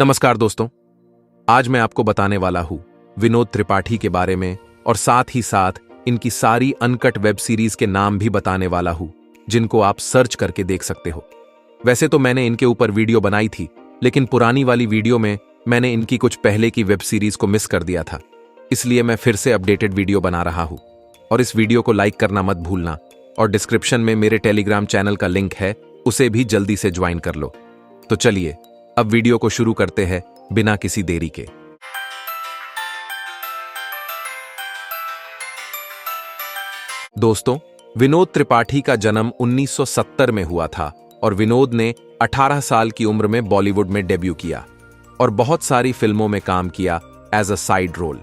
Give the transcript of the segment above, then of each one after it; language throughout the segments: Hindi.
नमस्कार दोस्तों, आज मैं आपको बताने वाला हूं विनोद त्रिपाठी के बारे में और साथ ही साथ इनकी सारी अनकट वेब सीरीज के नाम भी बताने वाला हूं जिनको आप सर्च करके देख सकते हो। वैसे तो मैंने इनके ऊपर वीडियो बनाई थी, लेकिन पुरानी वाली वीडियो में मैंने इनकी कुछ पहले की वेब सीरीज को मिस कर दिया था, इसलिए मैं फिर से अपडेटेड वीडियो बना रहा हूं। और इस वीडियो को लाइक करना मत भूलना और डिस्क्रिप्शन में मेरे टेलीग्राम चैनल का लिंक है, उसे भी जल्दी से ज्वाइन कर लो। तो चलिए अब वीडियो को शुरू करते हैं बिना किसी देरी के। दोस्तों, विनोद त्रिपाठी का जन्म 1970 में हुआ था और विनोद ने 18 साल की उम्र में बॉलीवुड में डेब्यू किया और बहुत सारी फिल्मों में काम किया एज अ साइड रोल।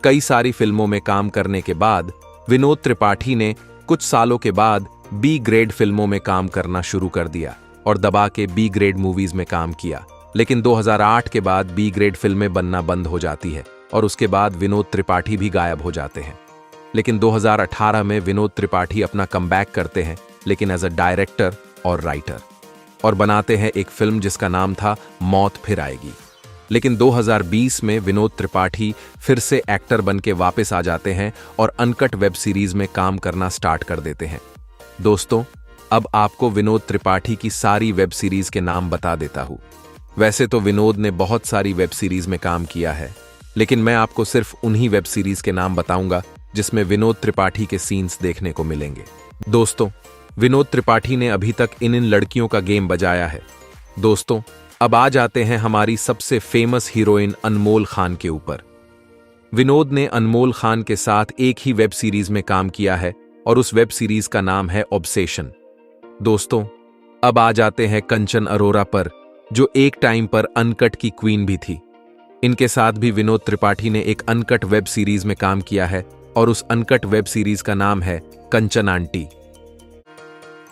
कई सारी फिल्मों में काम करने के बाद विनोद त्रिपाठी ने कुछ सालों के बाद बी ग्रेड फिल्मों में काम करना शुरू कर दिया और दबा के बी ग्रेड मूवीज में काम किया। लेकिन 2008 के बाद बी ग्रेड फिल्में बनना बंद हो जाती है और उसके बाद विनोद त्रिपाठी भी गायब हो जाते हैं। लेकिन 2018 में विनोद त्रिपाठी अपना कमबैक करते हैं, लेकिन एज अ डायरेक्टर और राइटर, और बनाते हैं एक फिल्म जिसका नाम था मौत फिर आएगी। लेकिन 2020 में विनोद त्रिपाठी फिर से एक्टर बन के वापस आ जाते हैं और अनकट वेब सीरीज में काम करना स्टार्ट कर देते हैं। दोस्तों, अब आपको विनोद त्रिपाठी की सारी वेब सीरीज के नाम बता देता हूं। वैसे तो विनोद ने बहुत सारी वेब सीरीज में काम किया है, लेकिन मैं आपको सिर्फ उन्हीं वेब सीरीज के नाम बताऊंगा जिसमें विनोद त्रिपाठी के सीन्स देखने को मिलेंगे। दोस्तों, विनोद त्रिपाठी ने अभी तक इन लड़कियों का गेम बजाया है। दोस्तों, अब आ जाते हैं हमारी सबसे फेमस हीरोइन अनमोल खान के ऊपर। विनोद ने अनमोल खान के साथ एक ही वेब सीरीज में काम किया है और उस वेब सीरीज का नाम है ऑब्सेशन। दोस्तों, अब आ जाते हैं कंचन अरोरा पर, जो एक टाइम पर अनकट की क्वीन भी थी। इनके साथ भी विनोद त्रिपाठी ने एक अनकट वेब सीरीज में काम किया है और उस अनकट वेब सीरीज का नाम है कंचन आंटी।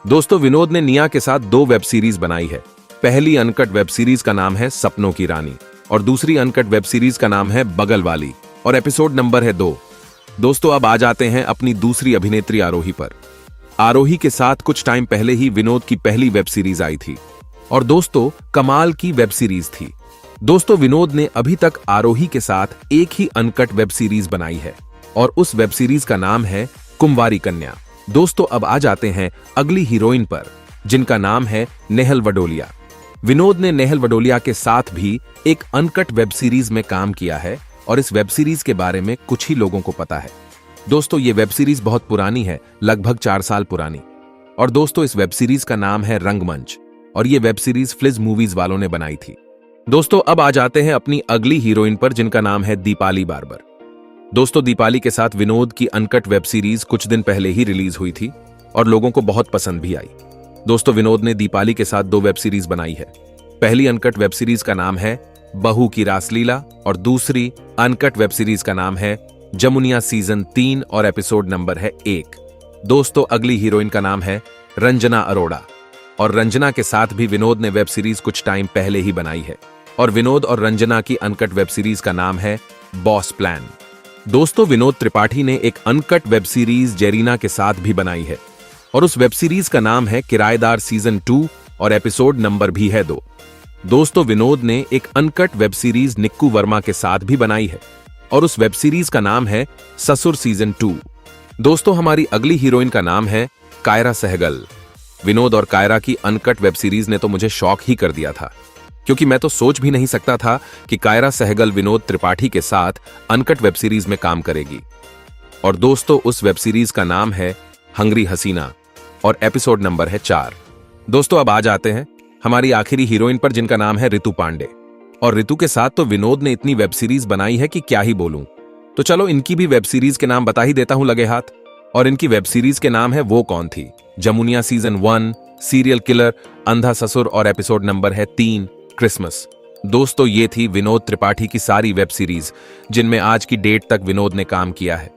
दोस्तों, विनोद ने निया के साथ 2 वेब सीरीज बनाई है। पहली अनकट वेब सीरीज का नाम है सपनों की रानी और दूसरी अनकट वेब सीरीज का नाम है बगल वाली और एपिसोड नंबर है 2। दोस्तों, अब आ जाते हैं अपनी दूसरी अभिनेत्री आरोही पर। आरोही के साथ कुछ टाइम पहले ही विनोद की पहली वेब सीरीज आई थी और दोस्तों कमाल की वेब सीरीज थी। दोस्तों, विनोद ने अभी तक आरोही के साथ एक ही अनकट वेब सीरीज बनाई है और उस वेब सीरीज का नाम है कुंवारी कन्या। दोस्तों, अब आ जाते हैं अगली हीरोइन पर, जिनका नाम है नेहल वडोलिया। विनोद ने नेहल वडोलिया के साथ भी एक अनकट वेब सीरीज में काम किया है और इस वेब सीरीज के बारे में कुछ ही लोगों को पता है। दोस्तों, ये वेब सीरीज बहुत पुरानी है, लगभग 4 साल पुरानी। और दोस्तों, इस वेब सीरीज का नाम है रंगमंच और ये वेब सीरीज फ्लिज मूवीज वालों ने बनाई थी। दोस्तों, अब आ जाते हैं अपनी अगली हीरोइन पर, जिनका नाम है दीपाली बार्बर। दोस्तों, दीपाली के साथ विनोद की अनकट वेब सीरीज कुछ दिन पहले ही रिलीज हुई थी और लोगों को बहुत पसंद भी आई। दोस्तों, विनोद ने दीपाली के साथ 2 वेब सीरीज बनाई है। पहली अनकट वेब सीरीज का नाम है बहू की रासलीला और दूसरी अनकट वेब सीरीज का नाम है जमुनिया सीजन 3 और एपिसोड नंबर है 1। दोस्तों, अगली हीरोइन का नाम है रंजना अरोड़ा और रंजना के साथ भी विनोद ने वेब सीरीज कुछ टाइम पहले ही बनाई है और विनोद और रंजना की अनकट वेब सीरीज का नाम है बॉस प्लान। दोस्तों, विनोद त्रिपाठी ने एक अनकट वेब सीरीज जेरीना के साथ भी बनाई है और उस वेब सीरीज का नाम है किराएदार सीजन 2 और एपिसोड नंबर भी है 2। दोस्तों, विनोद ने एक अनकट वेब सीरीज निक्कू वर्मा के साथ भी बनाई है और उस वेब सीरीज का नाम है ससुर सीजन 2। दोस्तों, हमारी अगली हीरोइन का नाम है कायरा सहगल। विनोद और कायरा की अनकट वेब सीरीज ने तो मुझे शॉक ही कर दिया था, क्योंकि मैं तो सोच भी नहीं सकता था कि कायरा सहगल विनोद त्रिपाठी के साथ अनकट वेब सीरीज में काम करेगी। और दोस्तों, उस वेब सीरीज का नाम है हंगरी हसीना और एपिसोड नंबर है 4। दोस्तों, अब आ जाते हैं हमारी आखिरी हीरोइन पर, जिनका नाम है ऋतु पांडे। और ऋतु के साथ तो विनोद ने इतनी वेब सीरीज बनाई है कि क्या ही बोलूं। तो चलो इनकी भी वेब सीरीज के नाम बता ही देता हूं लगे हाथ। और इनकी वेब सीरीज के नाम है वो कौन थी, जमुनिया सीजन 1, सीरियल किलर, अंधा ससुर और एपिसोड नंबर है 3, क्रिसमस। दोस्तों, ये थी विनोद त्रिपाठी की सारी वेब सीरीज जिनमें आज की डेट तक विनोद ने काम किया है।